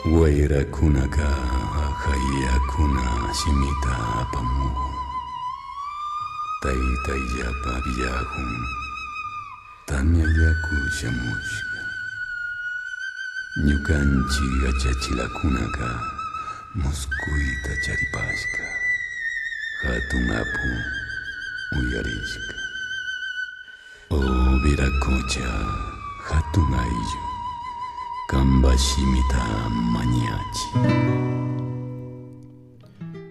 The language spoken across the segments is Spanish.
Wayrakunaqa haykuna simita apamuhun. Taytayllapa villahun tamyallaku shamushqa. Ñukanchik achachilakunaqa muskuyta charipashqa. Hatun apu uyarishqa. O Viracocha hatun ayllu kambashimita mañachi.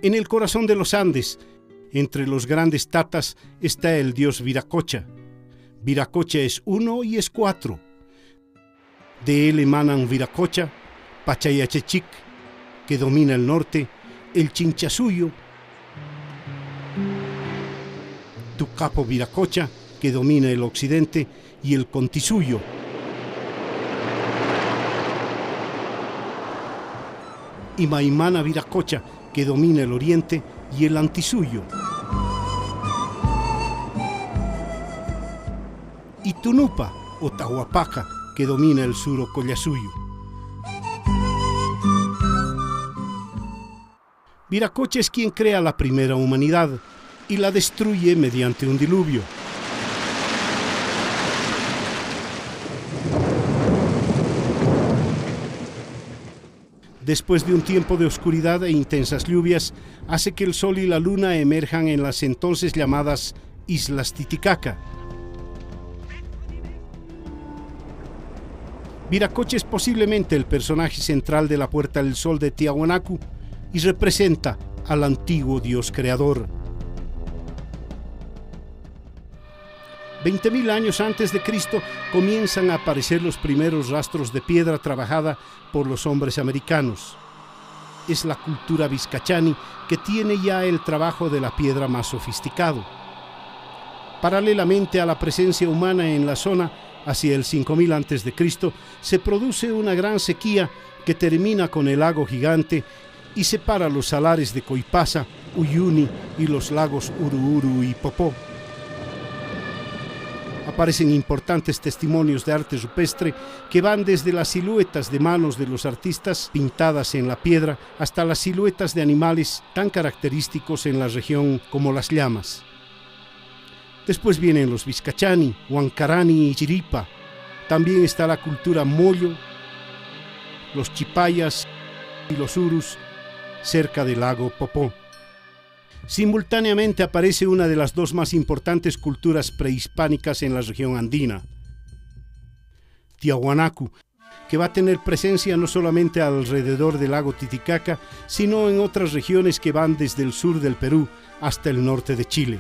En el corazón de los Andes, entre los grandes tatas, está el dios Viracocha. Viracocha es uno y es cuatro. De él emanan Viracocha, Pachayachechic, que domina el norte, el Chinchasuyo, Tucapo Viracocha, que domina el occidente, y el Contisuyo. Y Maimana Viracocha, que domina el oriente, y el Antisuyo. Y Tunupa, o Tahuapaca, que domina el Surocollasuyo. Viracocha es quien crea la primera humanidad y la destruye mediante un diluvio. Después de un tiempo de oscuridad e intensas lluvias, hace que el sol y la luna emerjan en las entonces llamadas Islas Titicaca. Viracocha es posiblemente el personaje central de la Puerta del Sol de Tiahuanacu y representa al antiguo dios creador. 20.000 años antes de Cristo comienzan a aparecer los primeros rastros de piedra trabajada por los hombres americanos. Es la cultura vizcachani que tiene ya el trabajo de la piedra más sofisticado. Paralelamente a la presencia humana en la zona, hacia el 5000 antes de Cristo, se produce una gran sequía que termina con el lago gigante y separa los salares de Coipasa, Uyuni y los lagos Uruuru y Popó. Aparecen importantes testimonios de arte rupestre que van desde las siluetas de manos de los artistas pintadas en la piedra hasta las siluetas de animales tan característicos en la región como las llamas. Después vienen los vizcachani, huancarani y chiripa. También está la cultura moyo, los chipayas y los urus cerca del lago Popó. Simultáneamente aparece una de las dos más importantes culturas prehispánicas en la región andina, Tiahuanacu, que va a tener presencia no solamente alrededor del lago Titicaca, sino en otras regiones que van desde el sur del Perú hasta el norte de Chile.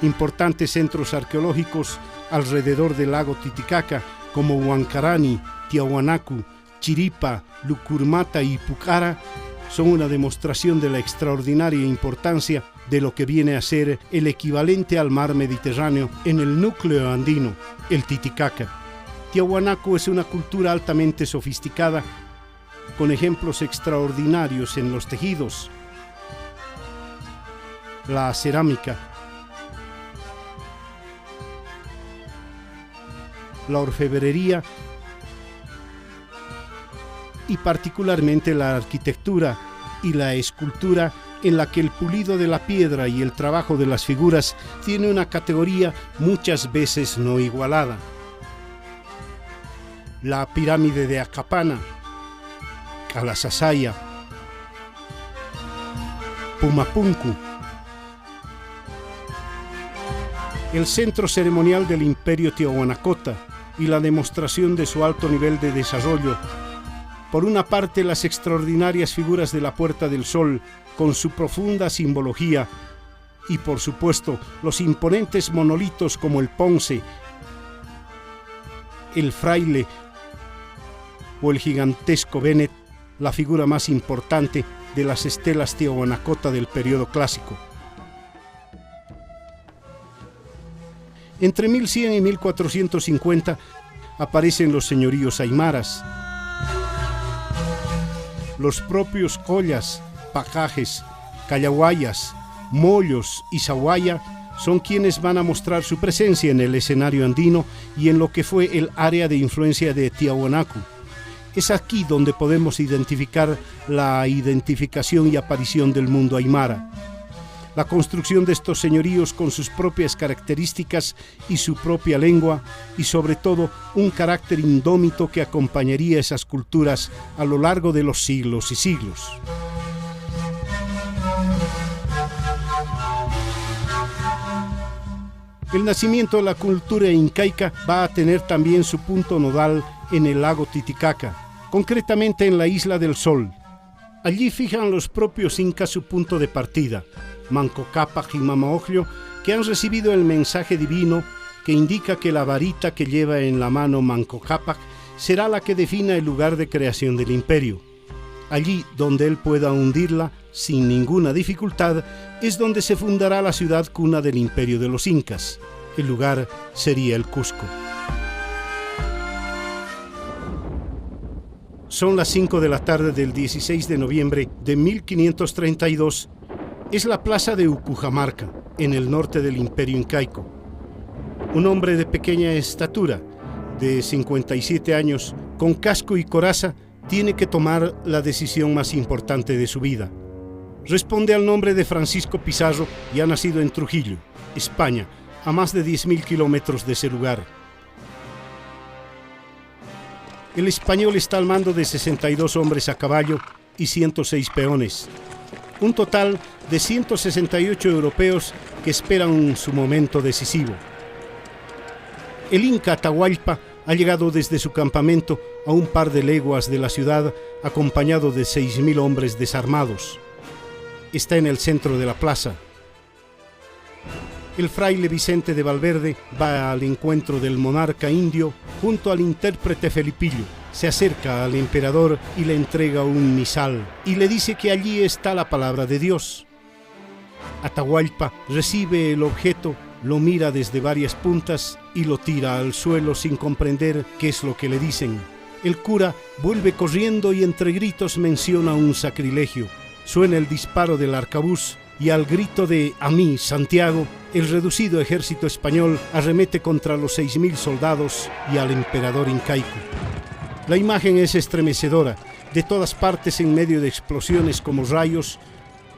Importantes centros arqueológicos alrededor del lago Titicaca, como Huancarani, Tiahuanacu, Chiripa, Lucurmata y Pucara, son una demostración de la extraordinaria importancia de lo que viene a ser el equivalente al mar Mediterráneo en el núcleo andino, el Titicaca. Tiahuanacu es una cultura altamente sofisticada, con ejemplos extraordinarios en los tejidos, la cerámica, la orfebrería y particularmente la arquitectura y la escultura, en la que el pulido de la piedra y el trabajo de las figuras tiene una categoría muchas veces no igualada. La pirámide de Acapana, Calasasaya, Pumapunku, el centro ceremonial del Imperio Tiahuanacota y la demostración de su alto nivel de desarrollo. Por una parte, las extraordinarias figuras de la Puerta del Sol, con su profunda simbología, y por supuesto, los imponentes monolitos como el Ponce, el Fraile o el gigantesco Benet, la figura más importante de las estelas Tiahuanacota del periodo clásico. Entre 1100 y 1450 aparecen los señoríos aymaras. Los propios collas, pacajes, callahuayas, mollos y sahuaya son quienes van a mostrar su presencia en el escenario andino y en lo que fue el área de influencia de Tiahuanacu. Es aquí donde podemos identificar la identificación y aparición del mundo aymara. La construcción de estos señoríos con sus propias características y su propia lengua, y sobre todo un carácter indómito que acompañaría esas culturas a lo largo de los siglos y siglos. El nacimiento de la cultura incaica va a tener también su punto nodal en el lago Titicaca, concretamente en la Isla del Sol. Allí fijan los propios incas su punto de partida, Manco Cápac y Mama Ocllo, que han recibido el mensaje divino que indica que la varita que lleva en la mano Manco Cápac será la que defina el lugar de creación del imperio. Allí donde él pueda hundirla sin ninguna dificultad es donde se fundará la ciudad cuna del imperio de los incas. El lugar sería el Cusco. Son las 5 de la tarde del 16 de noviembre de 1532. Es la plaza de Ucujamarca, en el norte del imperio incaico. Un hombre de pequeña estatura, de 57 años, con casco y coraza, tiene que tomar la decisión más importante de su vida. Responde al nombre de Francisco Pizarro y ha nacido en Trujillo, España, a más de 10.000 kilómetros de ese lugar. El español está al mando de 62 hombres a caballo y 106 peones. Un total de 168 europeos que esperan su momento decisivo. El inca Atahualpa ha llegado desde su campamento a un par de leguas de la ciudad acompañado de 6.000 hombres desarmados. Está en el centro de la plaza. El fraile Vicente de Valverde va al encuentro del monarca indio junto al intérprete Felipillo. Se acerca al emperador y le entrega un misal y le dice que allí está la palabra de Dios. Atahualpa recibe el objeto, lo mira desde varias puntas y lo tira al suelo sin comprender qué es lo que le dicen. El cura vuelve corriendo y entre gritos menciona un sacrilegio. Suena el disparo del arcabuz y al grito de «A mí, Santiago», el reducido ejército español arremete contra los 6.000 soldados y al emperador incaico. La imagen es estremecedora. De todas partes, en medio de explosiones como rayos,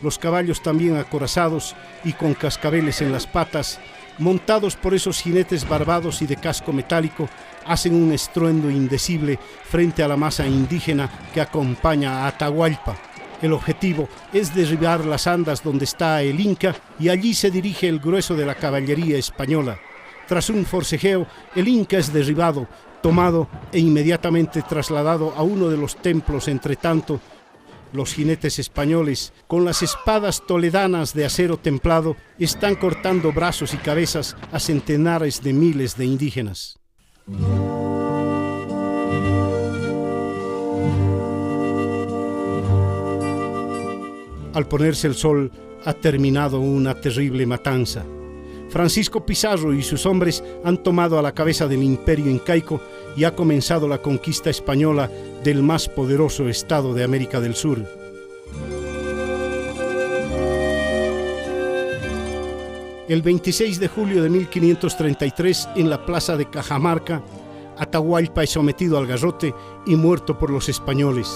los caballos también acorazados y con cascabeles en las patas, montados por esos jinetes barbados y de casco metálico, hacen un estruendo indecible frente a la masa indígena que acompaña a Atahualpa. El objetivo es derribar las andas donde está el Inca y allí se dirige el grueso de la caballería española. Tras un forcejeo, el Inca es derribado, tomado e inmediatamente trasladado a uno de los templos. Entre tanto, los jinetes españoles, con las espadas toledanas de acero templado, están cortando brazos y cabezas a centenares de miles de indígenas. Al ponerse el sol, ha terminado una terrible matanza. Francisco Pizarro y sus hombres han tomado a la cabeza del imperio incaico y ha comenzado la conquista española del más poderoso estado de América del Sur. El 26 de julio de 1533, en la plaza de Cajamarca, Atahualpa es sometido al garrote y muerto por los españoles.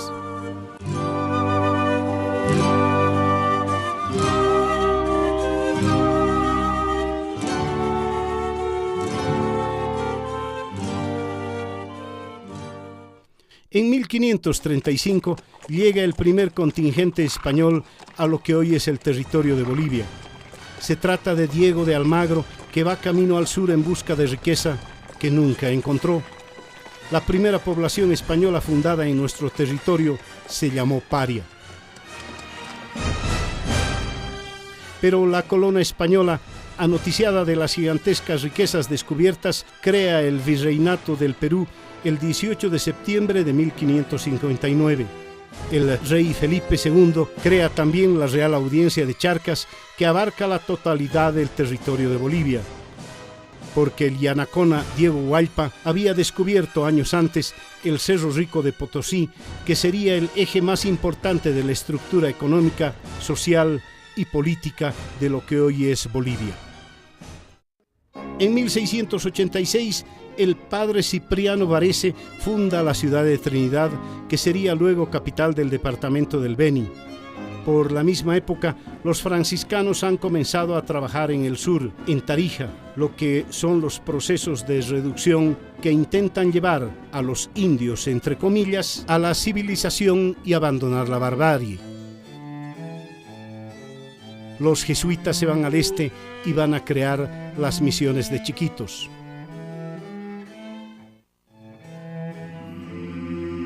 En 1535 llega el primer contingente español a lo que hoy es el territorio de Bolivia. Se trata de Diego de Almagro, que va camino al sur en busca de riqueza que nunca encontró. La primera población española fundada en nuestro territorio se llamó Paria. Pero la corona española, anoticiada de las gigantescas riquezas descubiertas, crea el Virreinato del Perú el 18 de septiembre de 1559. El rey Felipe II crea también la Real Audiencia de Charcas, que abarca la totalidad del territorio de Bolivia. Porque el yanacona Diego Hualpa había descubierto años antes el Cerro Rico de Potosí, que sería el eje más importante de la estructura económica, social y política de lo que hoy es Bolivia. En 1686 el padre Cipriano Varese funda la ciudad de Trinidad, que sería luego capital del departamento del Beni. Por la misma época, los franciscanos han comenzado a trabajar en el sur, en Tarija, lo que son los procesos de reducción que intentan llevar a los indios, entre comillas, a la civilización y abandonar la barbarie. Los jesuitas se van al este y van a crear las misiones de Chiquitos.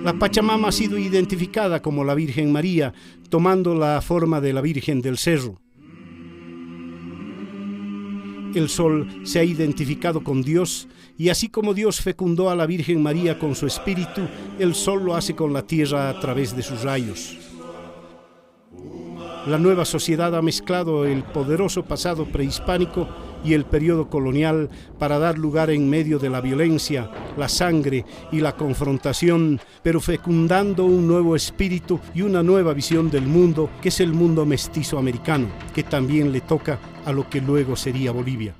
La Pachamama ha sido identificada como la Virgen María, tomando la forma de la Virgen del Cerro. El sol se ha identificado con Dios, y así como Dios fecundó a la Virgen María con su espíritu, el sol lo hace con la tierra a través de sus rayos. La nueva sociedad ha mezclado el poderoso pasado prehispánico y el periodo colonial para dar lugar en medio de la violencia, la sangre y la confrontación, pero fecundando un nuevo espíritu y una nueva visión del mundo, que es el mundo mestizo americano, que también le toca a lo que luego sería Bolivia.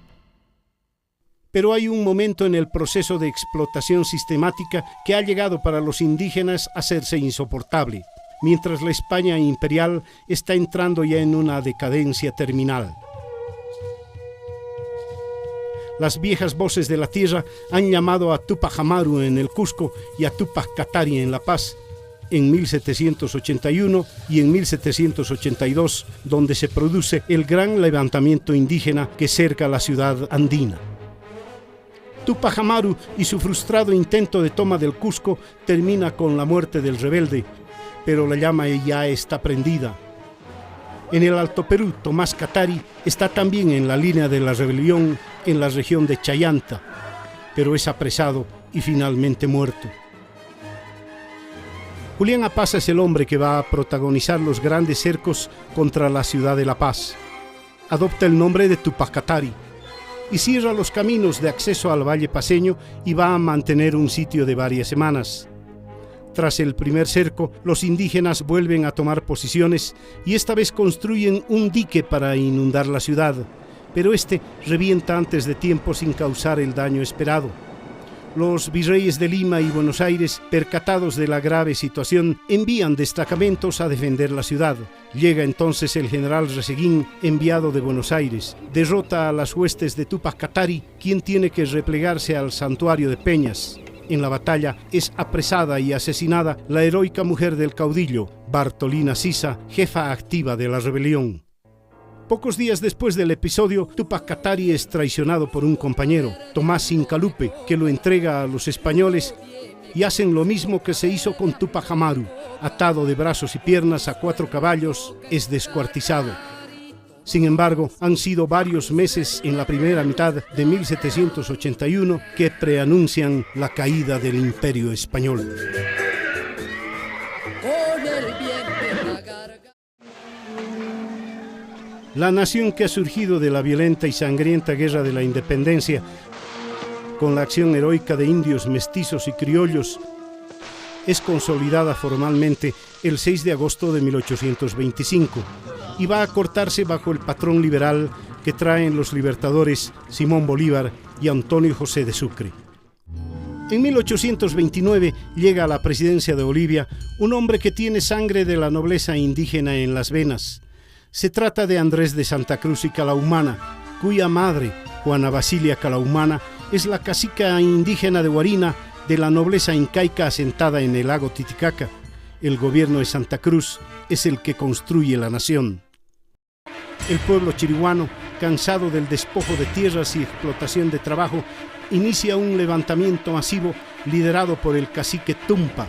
Pero hay un momento en el proceso de explotación sistemática que ha llegado para los indígenas a hacerse insoportable, mientras la España imperial está entrando ya en una decadencia terminal. Las viejas voces de la tierra han llamado a Tupac Amaru en el Cusco y a Tupac Katari en La Paz, en 1781 y en 1782, donde se produce el gran levantamiento indígena que cerca la ciudad andina. Tupac Amaru y su frustrado intento de toma del Cusco termina con la muerte del rebelde, pero la llama ya está prendida. En el Alto Perú, Tomás Katari está también en la línea de la rebelión en la región de Chayanta, pero es apresado y finalmente muerto. Julián Apaza es el hombre que va a protagonizar los grandes cercos contra la ciudad de La Paz. Adopta el nombre de Tupac Katari y cierra los caminos de acceso al Valle Paceño y va a mantener un sitio de varias semanas. Tras el primer cerco, los indígenas vuelven a tomar posiciones y esta vez construyen un dique para inundar la ciudad, pero este revienta antes de tiempo sin causar el daño esperado. Los virreyes de Lima y Buenos Aires, percatados de la grave situación, envían destacamentos a defender la ciudad. Llega entonces el general Reseguín, enviado de Buenos Aires, derrota a las huestes de Tupac Katari, quien tiene que replegarse al santuario de Peñas. En la batalla es apresada y asesinada la heroica mujer del caudillo, Bartolina Sisa, jefa activa de la rebelión. Pocos días después del episodio, Tupac Katari es traicionado por un compañero, Tomás Incalupe, que lo entrega a los españoles y hacen lo mismo que se hizo con Tupac Amaru. Atado de brazos y piernas a 4 caballos, es descuartizado. Sin embargo, han sido varios meses en la primera mitad de 1781 que preanuncian la caída del Imperio Español. La nación que ha surgido de la violenta y sangrienta Guerra de la Independencia, con la acción heroica de indios, mestizos y criollos, es consolidada formalmente el 6 de agosto de 1825 y va a cortarse bajo el patrón liberal que traen los libertadores Simón Bolívar y Antonio José de Sucre. En 1829 llega a la presidencia de Bolivia un hombre que tiene sangre de la nobleza indígena en las venas. Se trata de Andrés de Santa Cruz y Calaumana, cuya madre, Juana Basilia Calaumana, es la cacica indígena de Guarina de la nobleza incaica asentada en el lago Titicaca. El gobierno de Santa Cruz es el que construye la nación. El pueblo chiriguano, cansado del despojo de tierras y explotación de trabajo, inicia un levantamiento masivo liderado por el cacique Tumpa.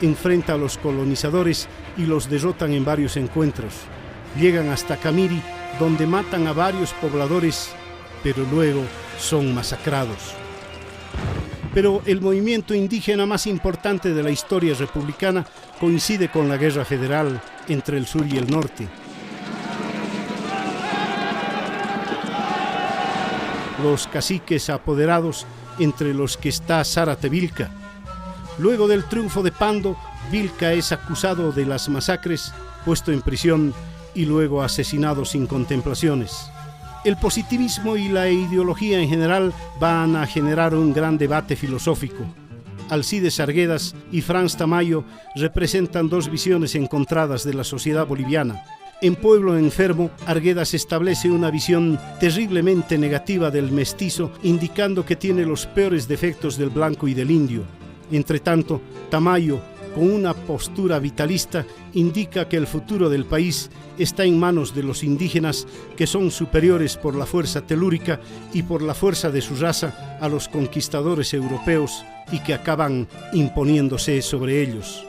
Enfrenta a los colonizadores y los derrotan en varios encuentros. Llegan hasta Camiri, donde matan a varios pobladores, pero luego son masacrados. Pero el movimiento indígena más importante de la historia republicana coincide con la guerra federal entre el sur y el norte. Los caciques apoderados, entre los que está Zárate Vilca. Luego del triunfo de Pando, Vilca es acusado de las masacres, puesto en prisión y luego asesinado sin contemplaciones. El positivismo y la ideología en general van a generar un gran debate filosófico. Alcides Arguedas y Franz Tamayo representan dos visiones encontradas de la sociedad boliviana. En Pueblo Enfermo, Arguedas establece una visión terriblemente negativa del mestizo, indicando que tiene los peores defectos del blanco y del indio. Entretanto, Tamayo, con una postura vitalista, indica que el futuro del país está en manos de los indígenas, que son superiores por la fuerza telúrica y por la fuerza de su raza a los conquistadores europeos y que acaban imponiéndose sobre ellos.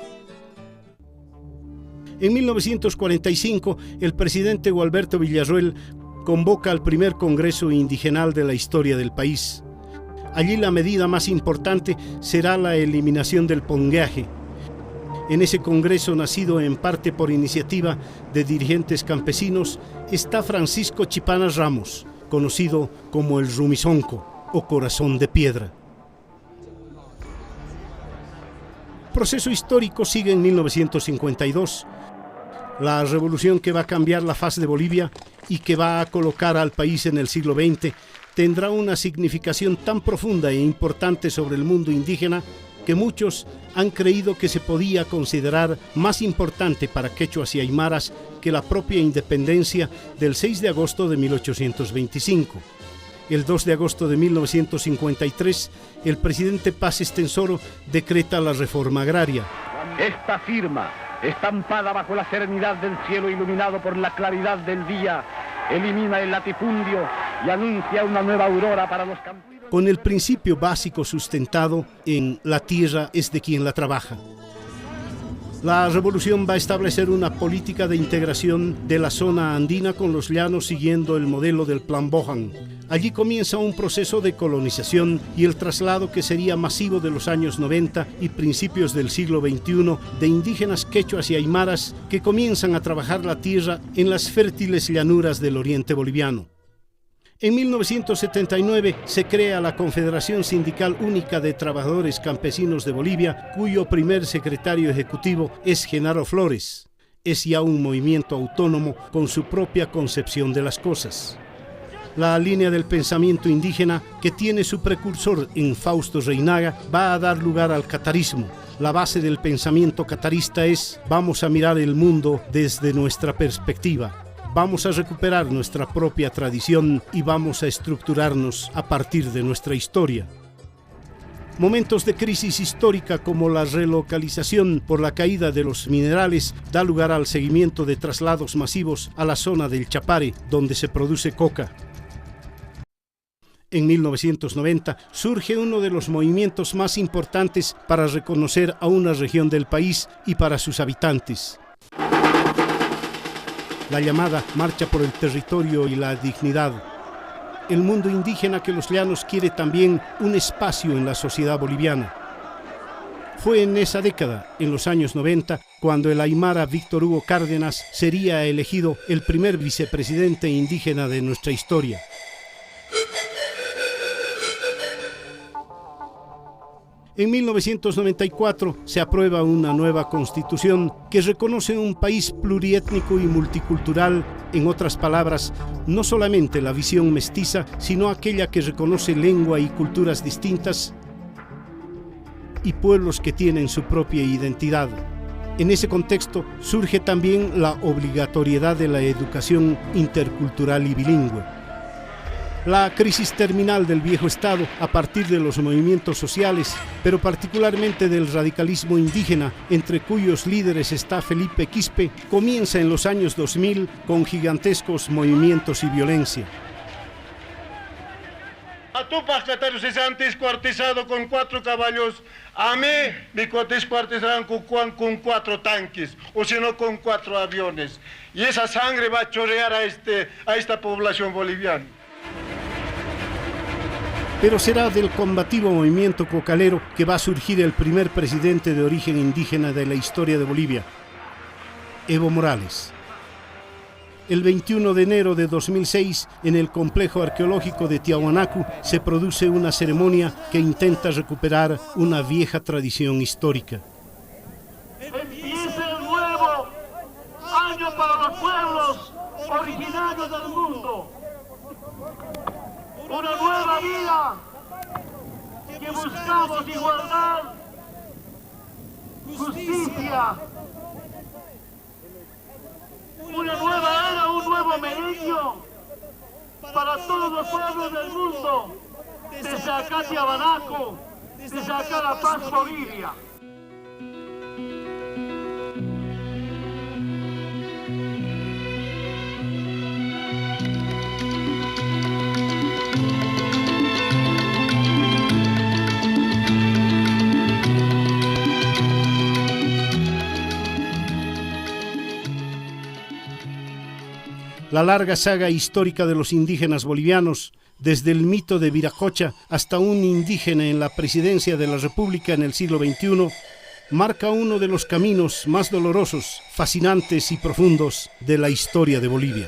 En 1945, el presidente Gualberto Villarroel convoca al primer Congreso Indigenal de la historia del país. Allí la medida más importante será la eliminación del pongueaje. En ese congreso, nacido en parte por iniciativa de dirigentes campesinos, está Francisco Chipana Ramos, conocido como el Rumizonco o Corazón de Piedra. El proceso histórico sigue en 1952, la revolución que va a cambiar la faz de Bolivia y que va a colocar al país en el siglo XX tendrá una significación tan profunda e importante sobre el mundo indígena que muchos han creído que se podía considerar más importante para quechuas y aymaras que la propia independencia del 6 de agosto de 1825. El 2 de agosto de 1953, el presidente Paz Estenssoro decreta la reforma agraria. Esta firma, estampada bajo la serenidad del cielo iluminado por la claridad del día, elimina el latifundio y anuncia una nueva aurora para los campesinos. Con el principio básico sustentado en la tierra es de quien la trabaja. La revolución va a establecer una política de integración de la zona andina con los llanos siguiendo el modelo del Plan Bohan. Allí comienza un proceso de colonización y el traslado que sería masivo de los años 90 y principios del siglo XXI de indígenas quechuas y aymaras que comienzan a trabajar la tierra en las fértiles llanuras del oriente boliviano. En 1979 se crea la Confederación Sindical Única de Trabajadores Campesinos de Bolivia, cuyo primer secretario ejecutivo es Genaro Flores. Es ya un movimiento autónomo con su propia concepción de las cosas. La línea del pensamiento indígena, que tiene su precursor en Fausto Reynaga, va a dar lugar al catarismo. La base del pensamiento catarista es: vamos a mirar el mundo desde nuestra perspectiva. Vamos a recuperar nuestra propia tradición y vamos a estructurarnos a partir de nuestra historia. Momentos de crisis histórica como la relocalización por la caída de los minerales da lugar al seguimiento de traslados masivos a la zona del Chapare, donde se produce coca. En 1990 surge uno de los movimientos más importantes para reconocer a una región del país y para sus habitantes. La llamada Marcha por el Territorio y la Dignidad. El mundo indígena que los llanos quiere también un espacio en la sociedad boliviana. Fue en esa década, en los años 90, cuando el aymara Víctor Hugo Cárdenas sería elegido el primer vicepresidente indígena de nuestra historia. En 1994 se aprueba una nueva constitución que reconoce un país pluriétnico y multicultural, en otras palabras, no solamente la visión mestiza, sino aquella que reconoce lengua y culturas distintas y pueblos que tienen su propia identidad. En ese contexto surge también la obligatoriedad de la educación intercultural y bilingüe. La crisis terminal del viejo Estado, a partir de los movimientos sociales, pero particularmente del radicalismo indígena, entre cuyos líderes está Felipe Quispe, comienza en los años 2000 con gigantescos movimientos y violencia. A tu pascatario se han descuartizado con 4 caballos, a mí me descuartizarán con 4 tanques, o si no con 4 aviones. Y esa sangre va a chorrear a esta población boliviana. Pero será del combativo movimiento cocalero que va a surgir el primer presidente de origen indígena de la historia de Bolivia, Evo Morales. El 21 de enero de 2006, en el complejo arqueológico de Tiahuanacu, se produce una ceremonia que intenta recuperar una vieja tradición histórica. Empieza el nuevo año para los pueblos originarios del mundo. una nueva vida, que buscamos igualdad, justicia, una nueva era, un nuevo milenio para todos los pueblos del mundo, desde acá a Tiahuanaco, desde acá a La Paz, Bolivia. La larga saga histórica de los indígenas bolivianos, desde el mito de Viracocha hasta un indígena en la presidencia de la República en el siglo XXI, marca uno de los caminos más dolorosos, fascinantes y profundos de la historia de Bolivia.